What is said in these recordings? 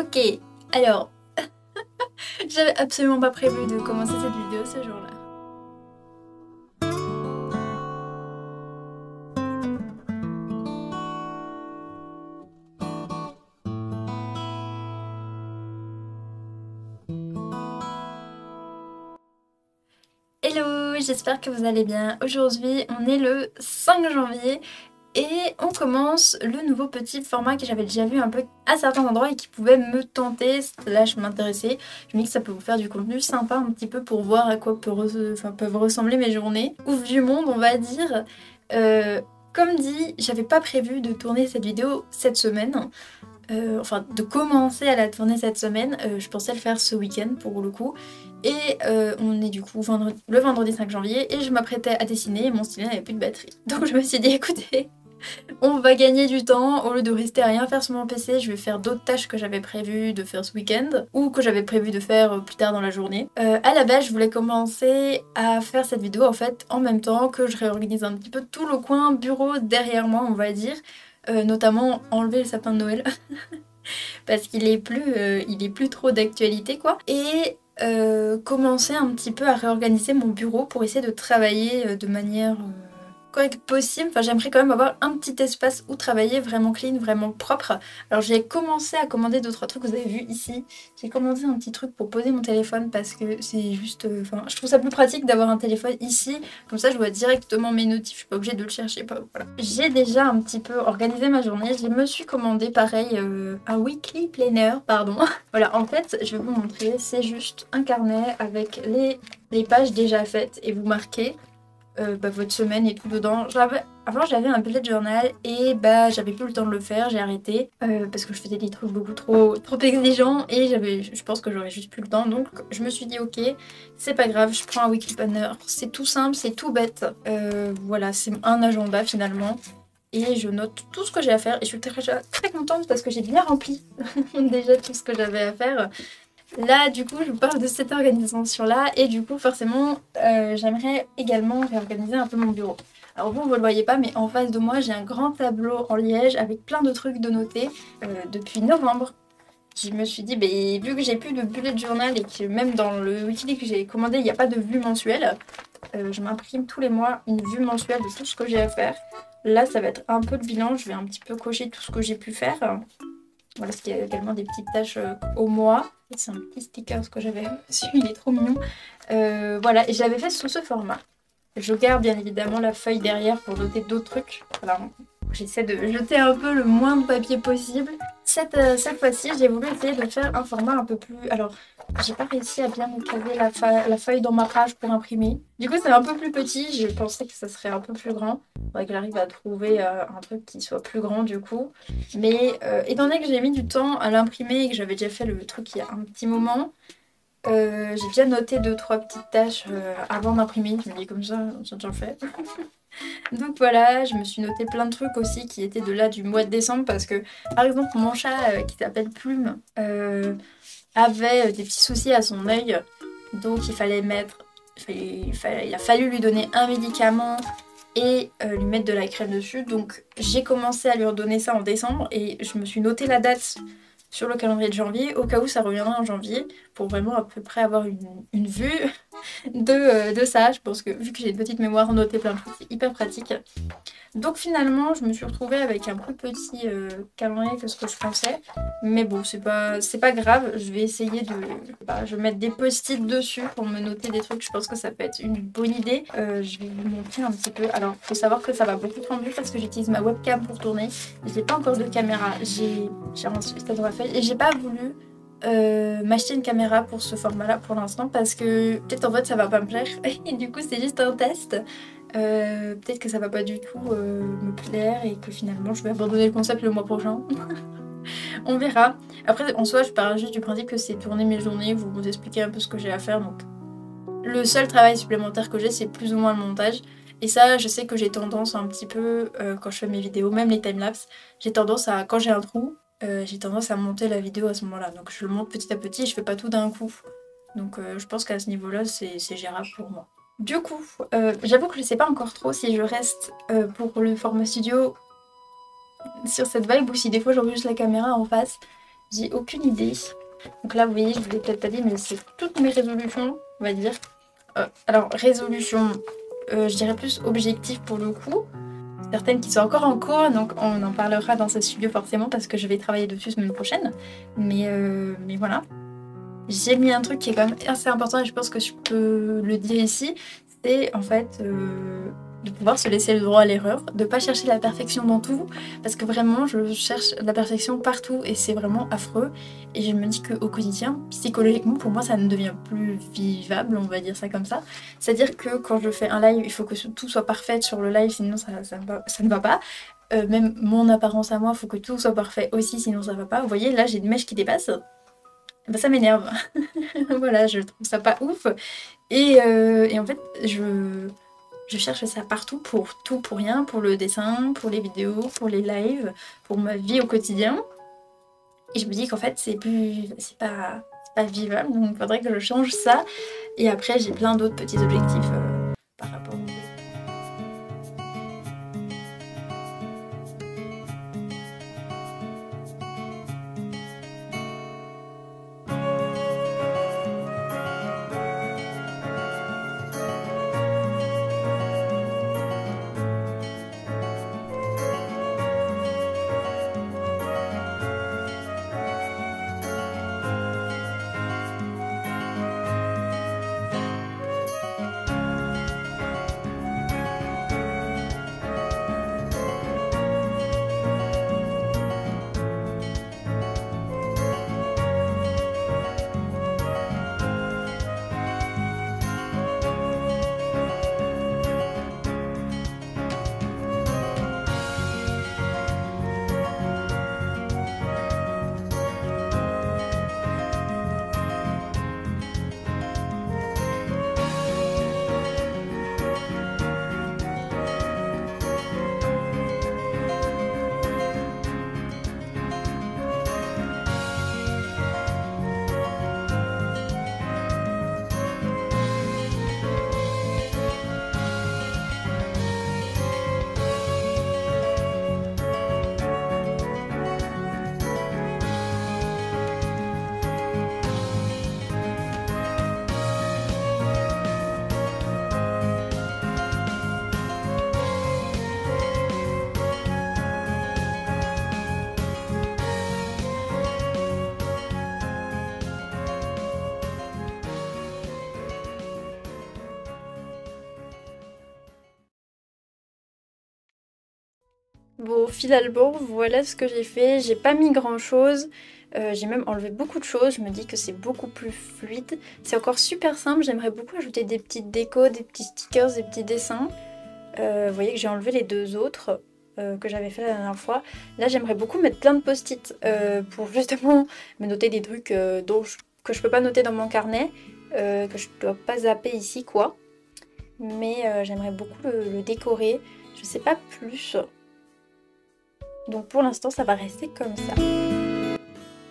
Ok, alors, j'avais absolument pas prévu de commencer cette vidéo ce jour-là. Hello, j'espère que vous allez bien. Aujourd'hui, on est le 5 janvier et on commence le nouveau petit format que j'avais déjà vu un peu à certains endroits et qui pouvait me tenter, slash m'intéresser. Je me dis que ça peut vous faire du contenu sympa un petit peu pour voir à quoi peuvent ressembler mes journées. Ouf du monde, on va dire. Comme dit, j'avais pas prévu de tourner cette vidéo cette semaine. Enfin de commencer à la tourner cette semaine, je pensais le faire ce week-end pour le coup. Et on est du coup le vendredi 5 janvier et je m'apprêtais à dessiner et mon stylet n'avait plus de batterie. Donc je me suis dit écoutez, on va gagner du temps, au lieu de rester à rien faire sur mon PC, je vais faire d'autres tâches que j'avais prévu de faire ce week-end ou que j'avais prévu de faire plus tard dans la journée. À la base je voulais commencer à faire cette vidéo en fait en même temps que je réorganise un petit peu tout le coin bureau derrière moi on va dire. Notamment enlever le sapin de Noël parce qu'il est plus trop d'actualité quoi, et commencer un petit peu à réorganiser mon bureau pour essayer de travailler de manière correcte possible. Enfin j'aimerais quand même avoir un petit espace où travailler vraiment clean, vraiment propre. Alors j'ai commencé à commander 2-3 trucs, vous avez vu ici, j'ai commandé un petit truc pour poser mon téléphone parce que c'est juste, enfin je trouve ça plus pratique d'avoir un téléphone ici, comme ça je vois directement mes notifs, je suis pas obligée de le chercher, voilà. J'ai déjà un petit peu organisé ma journée, je me suis commandé pareil un weekly planner, pardon. Voilà, en fait je vais vous montrer, c'est juste un carnet avec les pages déjà faites et vous marquez votre semaine et tout dedans. Avant j'avais un bullet journal et j'avais plus le temps de le faire, j'ai arrêté parce que je faisais des trucs beaucoup trop exigeants et je pense que j'aurais juste plus le temps, donc je me suis dit ok c'est pas grave, je prends un weekly planner, c'est tout simple, c'est tout bête, voilà c'est un agenda finalement et je note tout ce que j'ai à faire et je suis très contente parce que j'ai bien rempli déjà tout ce que j'avais à faire. Là, du coup, je vous parle de cette organisation-là et du coup, forcément, j'aimerais également réorganiser un peu mon bureau. Alors vous le voyez pas, mais en face de moi, j'ai un grand tableau en liège avec plein de trucs de noter depuis novembre. Je me suis dit, vu que j'ai plus de bullet journal et que même dans le wiki que j'ai commandé, il n'y a pas de vue mensuelle, je m'imprime tous les mois une vue mensuelle de tout ce que j'ai à faire. Là, ça va être un peu le bilan, je vais un petit peu cocher tout ce que j'ai pu faire. Voilà, parce qu'il y a également des petites tâches au mois. C'est un petit sticker ce que j'avais reçu, il est trop mignon. Voilà, et je l'avais fait sous ce format. Je garde bien évidemment la feuille derrière pour noter d'autres trucs. Voilà, j'essaie de jeter un peu le moins de papier possible. Cette fois-ci, j'ai voulu essayer de faire un format un peu plus... Alors, j'ai pas réussi à bien caser la feuille dans ma page pour imprimer. Du coup, c'est un peu plus petit. Je pensais que ça serait un peu plus grand. Faudrait que j'arrive à trouver un truc qui soit plus grand du coup. Mais étant donné que j'ai mis du temps à l'imprimer et que j'avais déjà fait le truc il y a un petit moment, j'ai déjà noté 2-3 petites tâches avant d'imprimer. Je me dis comme ça, j'ai déjà fait. Donc voilà, je me suis noté plein de trucs aussi qui étaient de là du mois de décembre parce que par exemple mon chat qui s'appelle Plume avait des petits soucis à son œil, donc il a fallu lui donner un médicament et lui mettre de la crème dessus. Donc j'ai commencé à lui redonner ça en décembre et je me suis noté la date sur le calendrier de janvier au cas où ça reviendra en janvier pour vraiment à peu près avoir une vue de ça. Je pense que vu que j'ai une petite mémoire, noter plein de trucs c'est hyper pratique. Donc finalement je me suis retrouvée avec un plus petit calendrier que ce que je pensais. Mais bon c'est pas grave, je vais essayer de... je vais mettre des post-it dessus pour me noter des trucs, je pense que ça peut être une bonne idée. Je vais vous montrer un petit peu. Alors faut savoir que ça va beaucoup trop mieux parce que j'utilise ma webcam pour tourner. J'ai pas encore de caméra, j'ai un stade dans la feuille et j'ai pas voulu m'acheter une caméra pour ce format là pour l'instant parce que peut-être en fait ça va pas me plaire et du coup c'est juste un test. Peut-être que ça va pas du tout me plaire et que finalement je vais abandonner le concept le mois prochain. On verra. Après en soi je pars juste du principe que c'est tourner mes journées, vous expliquer un peu ce que j'ai à faire, donc le seul travail supplémentaire que j'ai c'est plus ou moins le montage. Et ça je sais que j'ai tendance un petit peu quand je fais mes vidéos, même les timelapses, j'ai tendance à, quand j'ai un trou, j'ai tendance à monter la vidéo à ce moment là, donc je le monte petit à petit, je fais pas tout d'un coup. Donc je pense qu'à ce niveau là c'est gérable pour moi. Du coup, j'avoue que je sais pas encore trop si je reste pour le format studio sur cette vibe ou si des fois j'enregistre la caméra en face. J'ai aucune idée. Donc là, vous voyez, je vous l'ai peut-être pas dit, mais c'est toutes mes résolutions, on va dire. Alors, résolution, je dirais plus objectif pour le coup. Certaines qui sont encore en cours, donc on en parlera dans ce studio forcément parce que je vais travailler dessus semaine prochaine. Mais voilà. J'ai mis un truc qui est quand même assez important et je pense que je peux le dire ici. C'est en fait de pouvoir se laisser le droit à l'erreur, de pas chercher la perfection dans tout, parce que vraiment je cherche la perfection partout et c'est vraiment affreux. Et je me dis qu'au quotidien, psychologiquement pour moi ça ne devient plus vivable, on va dire ça comme ça. C'est-à-dire que quand je fais un live, il faut que tout soit parfait sur le live, sinon ça ne va pas. Même mon apparence à moi, il faut que tout soit parfait aussi, sinon ça va pas. Vous voyez, là j'ai une mèche qui dépasse. Bah, ça m'énerve. Voilà, je trouve ça pas ouf. Et en fait, je cherche ça partout, pour tout, pour rien, pour le dessin, pour les vidéos, pour les lives, pour ma vie au quotidien. Et je me dis qu'en fait, c'est pas vivable, donc il faudrait que je change ça. Et après, j'ai plein d'autres petits objectifs par rapport au... Bon, finalement, voilà ce que j'ai fait. J'ai pas mis grand chose. J'ai même enlevé beaucoup de choses. Je me dis que c'est beaucoup plus fluide. C'est encore super simple. J'aimerais beaucoup ajouter des petites décos, des petits stickers, des petits dessins. Vous voyez que j'ai enlevé les deux autres que j'avais fait la dernière fois. Là, j'aimerais beaucoup mettre plein de post-it pour justement me noter des trucs que je peux pas noter dans mon carnet, que je dois pas zapper ici, quoi. Mais j'aimerais beaucoup le décorer. Je sais pas plus. Donc pour l'instant ça va rester comme ça.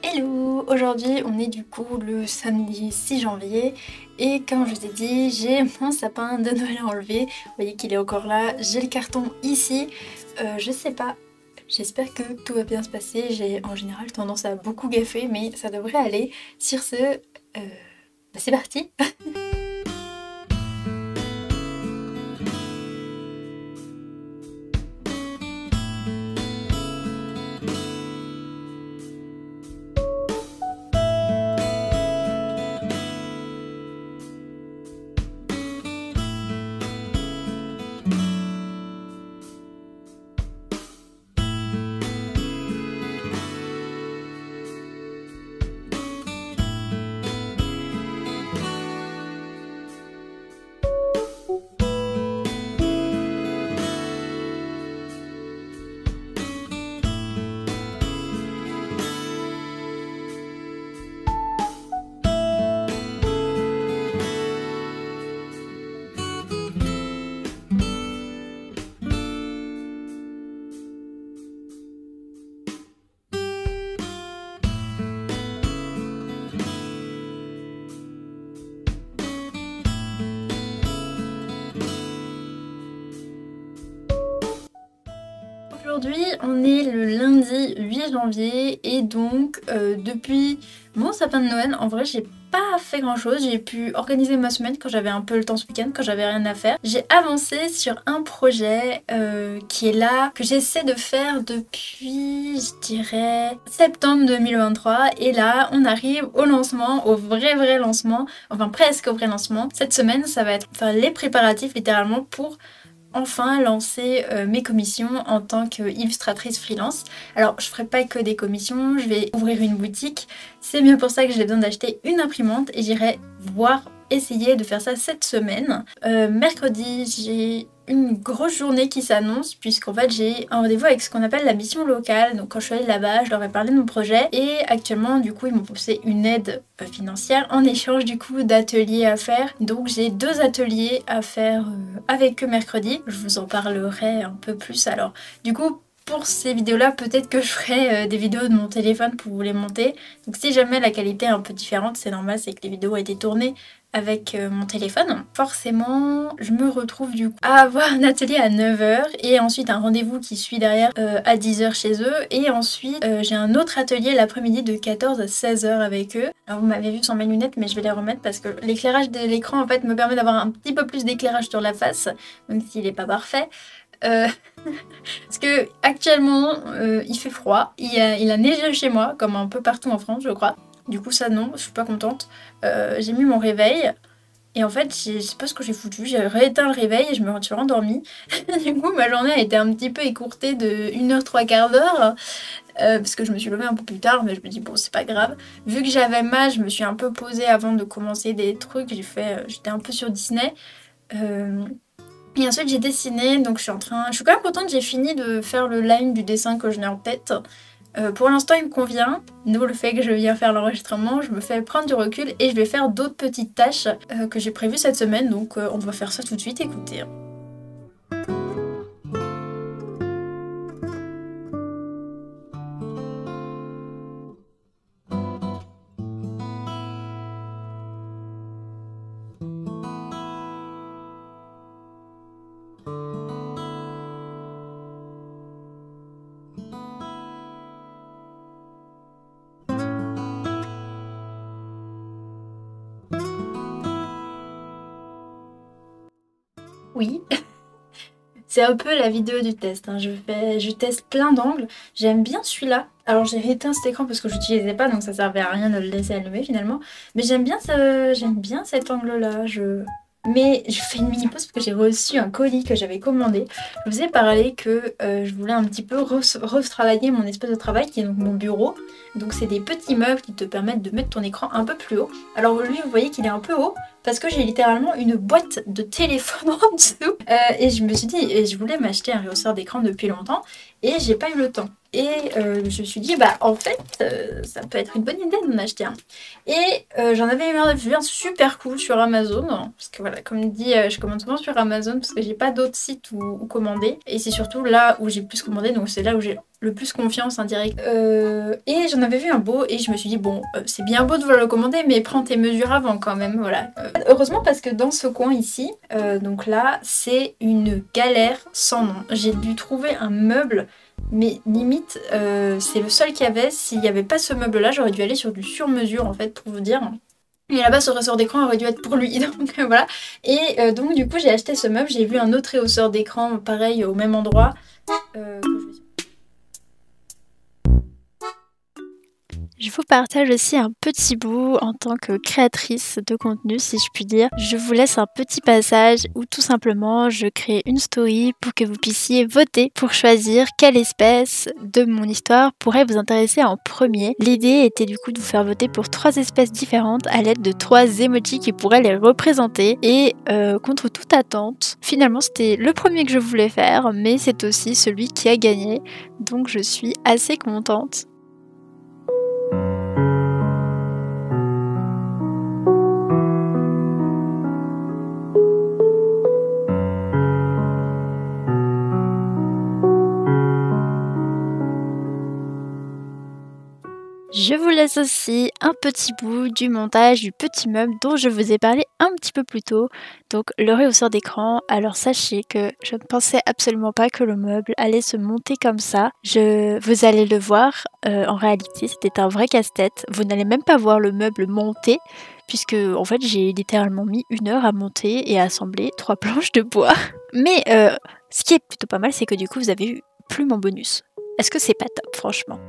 Hello! Aujourd'hui on est du coup le samedi 6 janvier et comme je vous ai dit, j'ai mon sapin de Noël à enlever. Vous voyez qu'il est encore là, j'ai le carton ici. Je sais pas, j'espère que tout va bien se passer. J'ai en général tendance à beaucoup gaffer mais ça devrait aller. Sur ce, c'est parti! Aujourd'hui, on est le lundi 8 janvier et donc depuis mon sapin de Noël, en vrai, j'ai pas fait grand chose. J'ai pu organiser ma semaine quand j'avais un peu le temps ce week-end, quand j'avais rien à faire. J'ai avancé sur un projet qui est là, que j'essaie de faire depuis, je dirais, septembre 2023. Et là, on arrive au lancement, au vrai lancement, enfin presque au vrai lancement. Cette semaine, ça va être faire les préparatifs littéralement pour enfin lancer mes commissions en tant qu'illustratrice freelance. Alors je ferai pas que des commissions, je vais ouvrir une boutique. C'est bien pour ça que j'ai besoin d'acheter une imprimante et j'irai essayer de faire ça cette semaine. Mercredi, j'ai une grosse journée qui s'annonce puisqu'en fait j'ai un rendez-vous avec ce qu'on appelle la mission locale. Donc quand je suis allée là-bas, je leur ai parlé de mon projet et actuellement du coup ils m'ont proposé une aide financière en échange du coup d'ateliers à faire. Donc j'ai 2 ateliers à faire avec eux mercredi. Je vous en parlerai un peu plus alors. Du coup pour ces vidéos là peut-être que je ferai des vidéos de mon téléphone pour vous les monter. Donc si jamais la qualité est un peu différente, c'est normal, c'est que les vidéos ont été tournées avec mon téléphone. Forcément, je me retrouve du coup à avoir un atelier à 9 h et ensuite un rendez-vous qui suit derrière à 10 h chez eux. Et ensuite, j'ai un autre atelier l'après-midi de 14 à 16 h avec eux. Alors vous m'avez vu sans mes lunettes, mais je vais les remettre parce que l'éclairage de l'écran en fait me permet d'avoir un petit peu plus d'éclairage sur la face, même s'il n'est pas parfait. Parce que actuellement il fait froid, il a neigé chez moi comme un peu partout en France je crois. Du coup ça non, je suis pas contente. J'ai mis mon réveil et en fait je sais pas ce que j'ai foutu, j'ai rééteint le réveil et je me suis rendormie. Du coup ma journée a été un petit peu écourtée de 1 h 3/4 parce que je me suis levée un peu plus tard mais je me dis bon c'est pas grave. Vu que j'avais mal, je me suis un peu posée avant de commencer des trucs, j'étais un peu sur Disney. Et ensuite j'ai dessiné, donc je suis quand même contente, j'ai fini de faire le line du dessin que je n'ai en tête. Pour l'instant il me convient, d'où le fait que je viens faire l'enregistrement, je me fais prendre du recul et je vais faire d'autres petites tâches que j'ai prévues cette semaine, donc on va faire ça tout de suite, écoutez. Oui, c'est un peu la vidéo du test, hein. Je teste plein d'angles, j'aime bien celui-là. Alors j'ai éteint cet écran parce que je l'utilisais pas donc ça servait à rien de le laisser allumer finalement. Mais j'aime bien cet angle-là. Mais je fais une mini pause parce que j'ai reçu un colis que j'avais commandé. Je vous ai parlé que je voulais un petit peu retravailler mon espace de travail qui est donc mon bureau. Donc c'est des petits meubles qui te permettent de mettre ton écran un peu plus haut. Alors lui vous voyez qu'il est un peu haut parce que j'ai littéralement une boîte de téléphone en dessous. Et je me suis dit, et je voulais m'acheter un rehausseur d'écran depuis longtemps et j'ai pas eu le temps. Et je me suis dit, bah en fait, ça peut être une bonne idée d'en acheter un. Et j'en avais vu un super cool sur Amazon. Parce que voilà, comme dit, je commande souvent sur Amazon parce que j'ai pas d'autres sites où commander. Et c'est surtout là où j'ai plus commandé, donc c'est là où j'ai le plus confiance en direct. Et j'en avais vu un beau et je me suis dit, bon, c'est bien beau de vouloir le commander, mais prends tes mesures avant quand même, voilà. Heureusement parce que dans ce coin ici, donc là, c'est une galère sans nom. J'ai dû trouver un meuble. Mais limite, c'est le seul qu'il y avait. S'il n'y avait pas ce meuble-là, j'aurais dû aller sur du sur-mesure en fait pour vous dire. Et là-bas, ce rehausseur d'écran aurait dû être pour lui. Donc voilà. Et donc du coup, j'ai acheté ce meuble. J'ai vu un autre rehausseur d'écran pareil au même endroit. Je vous partage aussi un petit bout en tant que créatrice de contenu, si je puis dire. Je vous laisse un petit passage où tout simplement je crée une story pour que vous puissiez voter pour choisir quelle espèce de mon histoire pourrait vous intéresser en premier. L'idée était du coup de vous faire voter pour 3 espèces différentes à l'aide de 3 emojis qui pourraient les représenter. Et contre toute attente, finalement c'était le premier que je voulais faire, mais c'est aussi celui qui a gagné. Donc je suis assez contente. Je vous laisse aussi un petit bout du montage du petit meuble dont je vous ai parlé un petit peu plus tôt, donc le réhausseur d'écran. Alors sachez que je ne pensais absolument pas que le meuble allait se monter comme ça. Vous allez le voir, en réalité c'était un vrai casse-tête. Vous n'allez même pas voir le meuble monter, puisque en fait j'ai littéralement mis 1 heure à monter et à assembler 3 planches de bois. Mais ce qui est plutôt pas mal, c'est que du coup vous avez eu plus mon bonus. Est-ce que c'est pas top, franchement?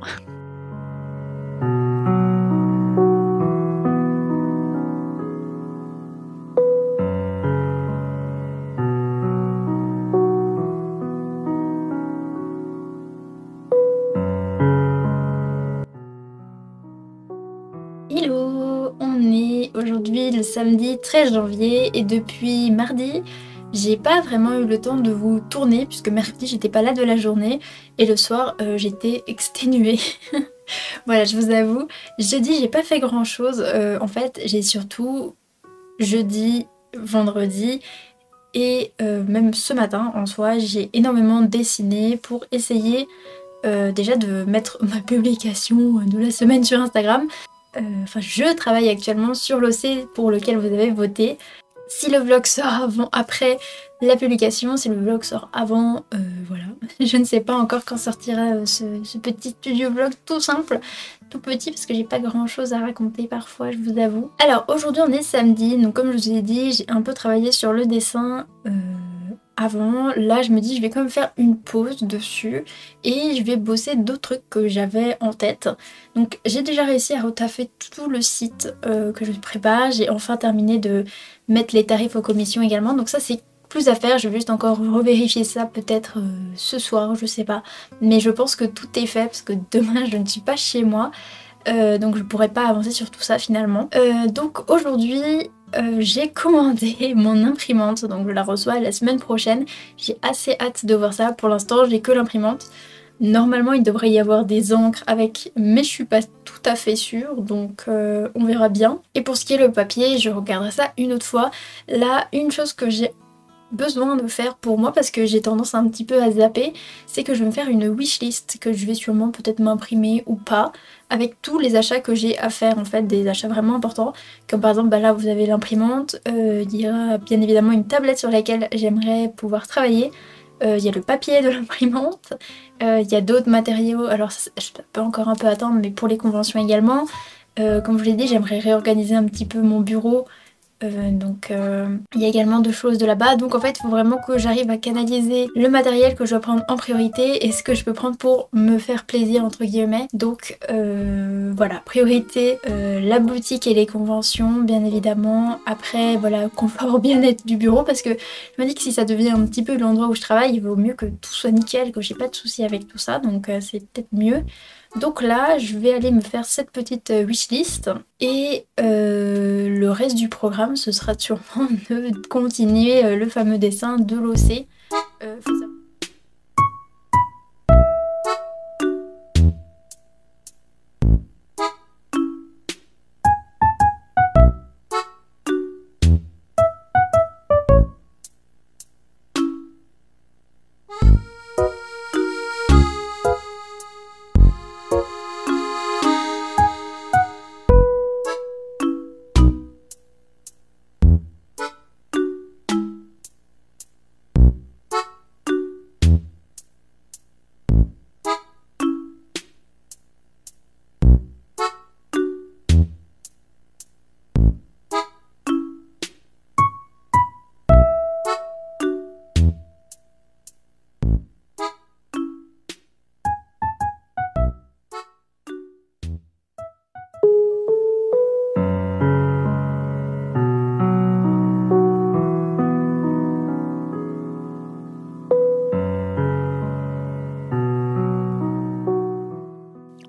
Hello, on est aujourd'hui le samedi 13 janvier et depuis mardi, j'ai pas vraiment eu le temps de vous tourner puisque mercredi j'étais pas là de la journée et le soir j'étais exténuée. Voilà, je vous avoue, jeudi j'ai pas fait grand chose. En fait, j'ai surtout jeudi, vendredi et même ce matin en soi, j'ai énormément dessiné pour essayer déjà de mettre ma publication de la semaine sur Instagram. Enfin, je travaille actuellement sur l'OC pour lequel vous avez voté. Si le vlog sort après la publication, si le vlog sort avant, voilà. Je ne sais pas encore quand sortira ce petit studio vlog tout simple, tout petit parce que j'ai pas grand chose à raconter parfois, je vous avoue. Alors aujourd'hui on est samedi, donc comme je vous ai dit, j'ai un peu travaillé sur le dessin avant. Là je me dis je vais quand même faire une pause dessus et je vais bosser d'autres trucs que j'avais en tête. Donc j'ai déjà réussi à retaffer tout le site que je prépare, j'ai enfin terminé de mettre les tarifs aux commissions également, donc ça c'est plus à faire, je vais juste encore revérifier ça peut-être ce soir, je sais pas, mais je pense que tout est fait parce que demain je ne suis pas chez moi, donc je pourrais pas avancer sur tout ça finalement. Donc aujourd'hui j'ai commandé mon imprimante, donc je la reçois la semaine prochaine, j'ai assez hâte de voir ça. Pour l'instant j'ai que l'imprimante. Normalement il devrait y avoir des encres avec, mais je suis pas tout à fait sûre, donc on verra bien. Et pour ce qui est le papier, je regarderai ça une autre fois. Là, une chose que j'ai besoin de faire pour moi, parce que j'ai tendance un petit peu à zapper, c'est que je vais me faire une wishlist que je vais sûrement peut-être m'imprimer ou pas, avec tous les achats que j'ai à faire, en fait, des achats vraiment importants, comme par exemple, bah là vous avez l'imprimante, il y a bien évidemment une tablette sur laquelle j'aimerais pouvoir travailler, il y a le papier de l'imprimante, il y a d'autres matériaux, alors ça peut encore un peu attendre, mais pour les conventions également. Comme je vous l'ai dit, j'aimerais réorganiser un petit peu mon bureau. Donc il y a également deux choses de là-bas, donc en fait il faut vraiment que j'arrive à canaliser le matériel que je dois prendre en priorité et ce que je peux prendre pour me faire plaisir entre guillemets. Donc voilà, priorité la boutique et les conventions bien évidemment. Après voilà, confort, bien-être du bureau, parce que je me dis que si ça devient un petit peu l'endroit où je travaille, il vaut mieux que tout soit nickel, que j'ai pas de soucis avec tout ça, donc c'est peut-être mieux. Donc là, je vais aller me faire cette petite wishlist et le reste du programme, ce sera sûrement de continuer le fameux dessin de l'OC.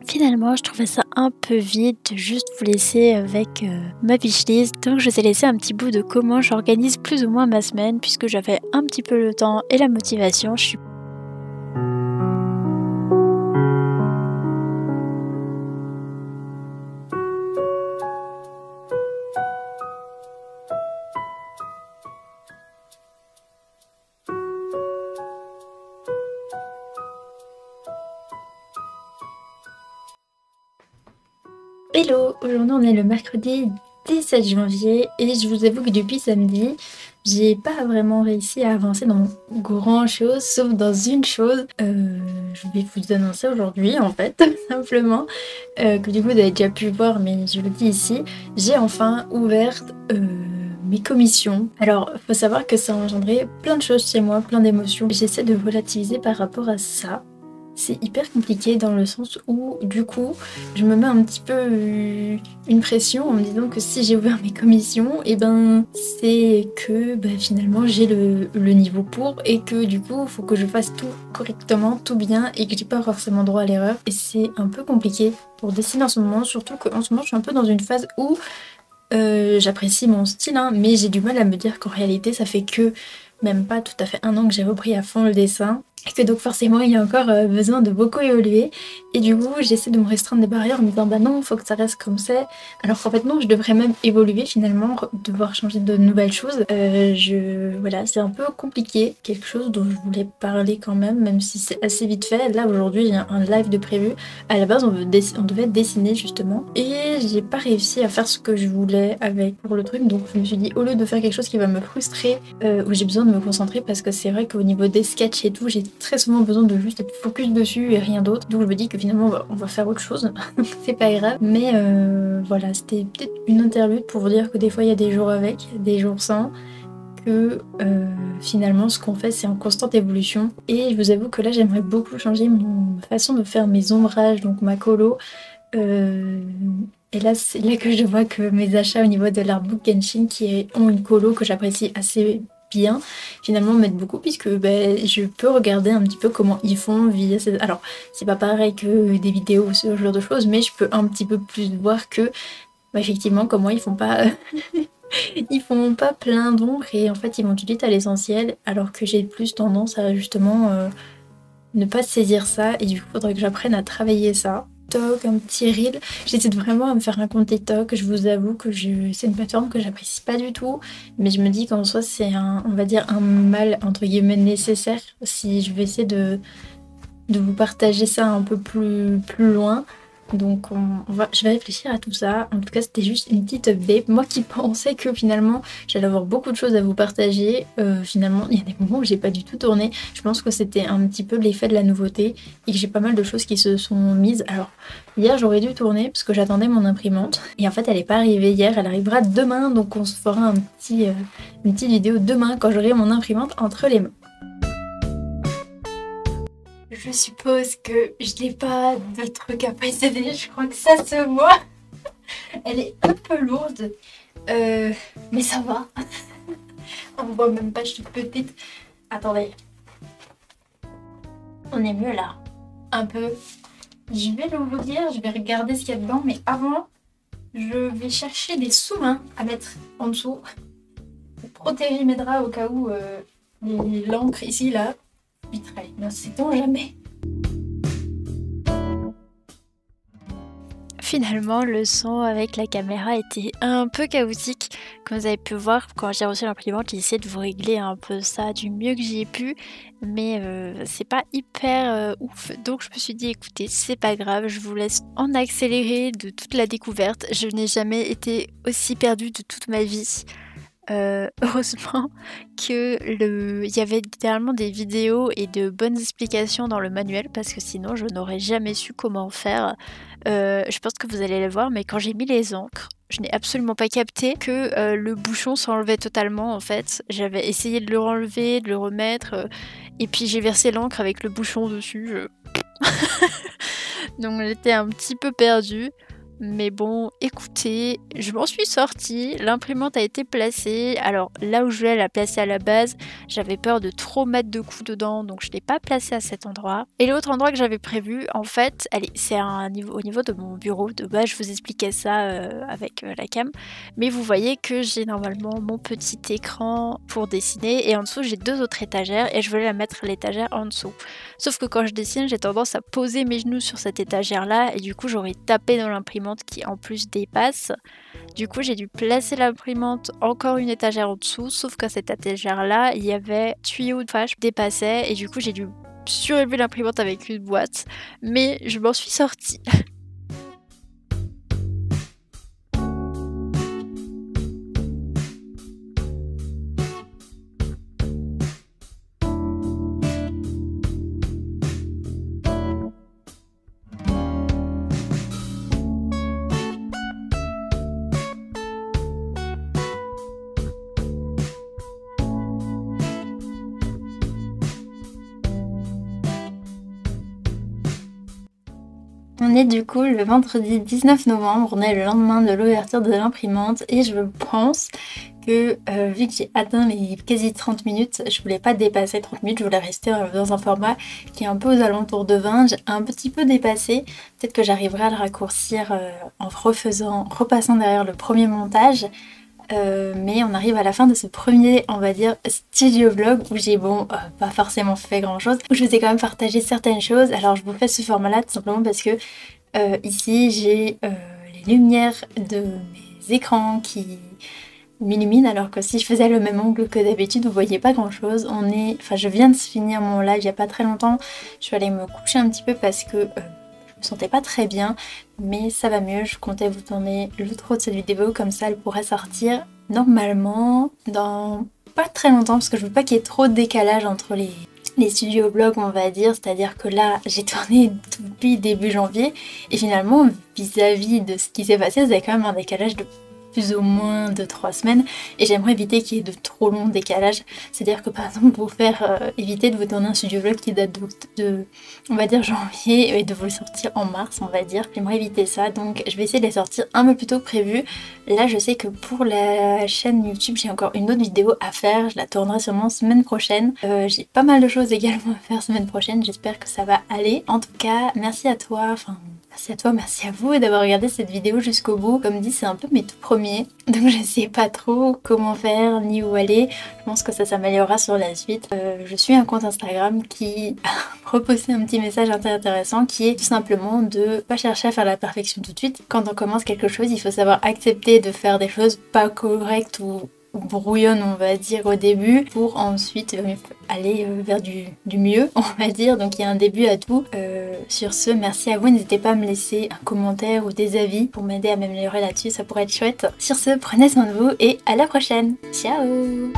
Finalement, je trouvais ça un peu vide de juste vous laisser avec ma wishlist, donc je vous ai laissé un petit bout de comment j'organise plus ou moins ma semaine puisque j'avais un petit peu le temps et la motivation. Hello, aujourd'hui on est le mercredi 17 janvier et je vous avoue que depuis samedi, j'ai pas vraiment réussi à avancer dans grand chose, sauf dans une chose. Je vais vous annoncer aujourd'hui en fait, simplement, que du coup vous avez déjà pu voir, mais je le dis ici, j'ai enfin ouvert mes commissions. Alors, faut savoir que ça a engendré plein de choses chez moi, plein d'émotions. J'essaie de relativiser par rapport à ça. C'est hyper compliqué dans le sens où, du coup, je me mets un petit peu une pression en me disant que si j'ai ouvert mes commissions, et ben c'est que finalement j'ai le niveau pour et que du coup, il faut que je fasse tout correctement, tout bien et que j'ai pas forcément droit à l'erreur. Et c'est un peu compliqué pour dessiner en ce moment, surtout qu'en ce moment, je suis un peu dans une phase où j'apprécie mon style, hein, mais j'ai du mal à me dire qu'en réalité, ça fait que même pas tout à fait un an que j'ai repris à fond le dessin. Et que donc forcément il y a encore besoin de beaucoup évoluer. Et du coup j'essaie de me restreindre des barrières en me disant bah non, faut que ça reste comme c'est. Alors qu'en fait non, je devrais même évoluer finalement, devoir changer de nouvelles choses. Voilà, c'est un peu compliqué. Quelque chose dont je voulais parler quand même si c'est assez vite fait. Là aujourd'hui il y a un live de prévu. À la base on devait dessiner justement. Et j'ai pas réussi à faire ce que je voulais pour le truc. Donc je me suis dit au lieu de faire quelque chose qui va me frustrer, où j'ai besoin de me concentrer parce que c'est vrai qu'au niveau des sketchs et tout, j'ai très souvent besoin de juste être focus dessus et rien d'autre. Donc je me dis que finalement on va faire autre chose. C'est pas grave. Mais voilà, c'était peut-être une interlude pour vous dire que des fois il y a des jours avec, des jours sans. Que finalement ce qu'on fait c'est en constante évolution. Et je vous avoue que là j'aimerais beaucoup changer ma façon de faire mes ombrages, donc ma colo. Et là c'est là que je vois que mes achats au niveau de l'artbook Genshin ont une colo que j'apprécie assez bien, finalement m'aide beaucoup puisque je peux regarder un petit peu comment ils font via ces... Alors c'est pas pareil que des vidéos ou ce genre de choses, mais je peux un petit peu plus voir que effectivement comment ils font pas ils font pas plein d'ombres et en fait ils vont tout de suite à l'essentiel, alors que j'ai plus tendance à justement ne pas saisir ça et du coup faudrait que j'apprenne à travailler ça. TikTok, un petit reel. J'essaie vraiment à me faire un compte TikTok. Je vous avoue que c'est une plateforme que j'apprécie pas du tout, mais je me dis qu'en soi c'est on va dire un mal entre guillemets nécessaire si je vais essayer de vous partager ça un peu plus loin. Donc je vais réfléchir à tout ça. En tout cas c'était juste une petite update. Moi qui pensais que finalement j'allais avoir beaucoup de choses à vous partager, finalement il y a des moments où j'ai pas du tout tourné. Je pense que c'était un petit peu l'effet de la nouveauté et que j'ai pas mal de choses qui se sont mises. Alors hier j'aurais dû tourner parce que j'attendais mon imprimante et en fait elle est pas arrivée hier, elle arrivera demain, donc on se fera une petite vidéo demain quand j'aurai mon imprimante entre les mains. Je suppose que je n'ai pas de truc à précéder, je crois que ça se voit. Elle est un peu lourde, mais ça va. On voit même pas, je suis petite. Attendez. On est mieux là. Un peu. Je vais l'ouvrir, je vais regarder ce qu'il y a dedans, mais avant, je vais chercher des sous-mains à mettre en dessous pour protéger mes draps au cas où l'encre ici, là, vitrail. Ne sait-on jamais. Finalement, le son avec la caméra était un peu chaotique. Comme vous avez pu voir, quand j'ai reçu l'imprimante, j'ai essayé de vous régler un peu ça du mieux que j'ai pu. Mais c'est pas hyper ouf. Donc je me suis dit, écoutez, c'est pas grave, je vous laisse en accéléré de toute la découverte. Je n'ai jamais été aussi perdue de toute ma vie. Heureusement il y avait littéralement des vidéos et de bonnes explications dans le manuel parce que sinon je n'aurais jamais su comment faire. Je pense que vous allez le voir, mais quand j'ai mis les encres, je n'ai absolument pas capté que le bouchon s'enlevait totalement en fait. J'avais essayé de le enlever, de le remettre, et puis j'ai versé l'encre avec le bouchon dessus. Donc j'étais un petit peu perdue. Mais bon, écoutez, je m'en suis sortie, l'imprimante a été placée. Alors là où je voulais la placer à la base, j'avais peur de trop mettre de coups dedans, donc je ne l'ai pas placée à cet endroit. Et l'autre endroit que j'avais prévu, en fait, c'est au niveau de mon bureau. De base, je vous expliquais ça avec la cam. Mais vous voyez que j'ai normalement mon petit écran pour dessiner et en dessous j'ai 2 autres étagères et je voulais la mettre à l'étagère en dessous. Sauf que quand je dessine, j'ai tendance à poser mes genoux sur cette étagère-là et du coup j'aurais tapé dans l'imprimante qui en plus dépasse. Du coup j'ai dû placer l'imprimante encore une étagère en dessous, sauf qu'à cette étagère là il y avait tuyau de fâche qui dépassait et du coup j'ai dû surélever l'imprimante avec une boîte, mais je m'en suis sortie. On est du coup le vendredi 19 novembre, on est le lendemain de l'ouverture de l'imprimante et je pense que vu que j'ai atteint les quasi 30 minutes, je voulais pas dépasser 30 minutes, je voulais rester dans un format qui est un peu aux alentours de 20, j'ai un petit peu dépassé, peut-être que j'arriverai à le raccourcir en repassant derrière le premier montage. Mais on arrive à la fin de ce premier, on va dire, studio vlog où j'ai pas forcément fait grand chose, où je vous ai quand même partagé certaines choses. Alors je vous fais ce format là tout simplement parce que ici j'ai les lumières de mes écrans qui m'illuminent, alors que si je faisais le même angle que d'habitude vous voyez pas grand chose. Je viens de finir mon live il y a pas très longtemps, je suis allée me coucher un petit peu parce que je me sentais pas très bien, mais ça va mieux. Je comptais vous tourner l'outro de cette vidéo, comme ça elle pourrait sortir normalement dans pas très longtemps, parce que je veux pas qu'il y ait trop de décalage entre les studios vlogs, on va dire. C'est-à-dire que là j'ai tourné depuis début janvier et finalement vis-à-vis de ce qui s'est passé, vous avez quand même un décalage de plus ou moins de 3 semaines et j'aimerais éviter qu'il y ait de trop longs décalages. C'est-à-dire que par exemple pour faire éviter de vous tourner un studio vlog qui date de on va dire janvier et de vous le sortir en mars, on va dire, j'aimerais éviter ça, donc je vais essayer de les sortir un peu plus tôt que prévu. Là je sais que pour la chaîne YouTube j'ai encore une autre vidéo à faire, je la tournerai sûrement semaine prochaine. J'ai pas mal de choses également à faire semaine prochaine, j'espère que ça va aller. En tout cas merci à toi, merci à vous d'avoir regardé cette vidéo jusqu'au bout. Comme dit, c'est un peu mes tout premiers, donc je sais pas trop comment faire ni où aller. Je pense que ça s'améliorera sur la suite. Je suis un compte Instagram qui a reposté un petit message intéressant qui est tout simplement de pas chercher à faire la perfection tout de suite. Quand on commence quelque chose, il faut savoir accepter de faire des choses pas correctes ou brouillonne, on va dire, au début, pour ensuite aller vers du mieux, on va dire. Donc il y a un début à tout. Sur ce, merci à vous, n'hésitez pas à me laisser un commentaire ou des avis pour m'aider à m'améliorer là-dessus, ça pourrait être chouette. Sur ce, prenez soin de vous et à la prochaine. Ciao!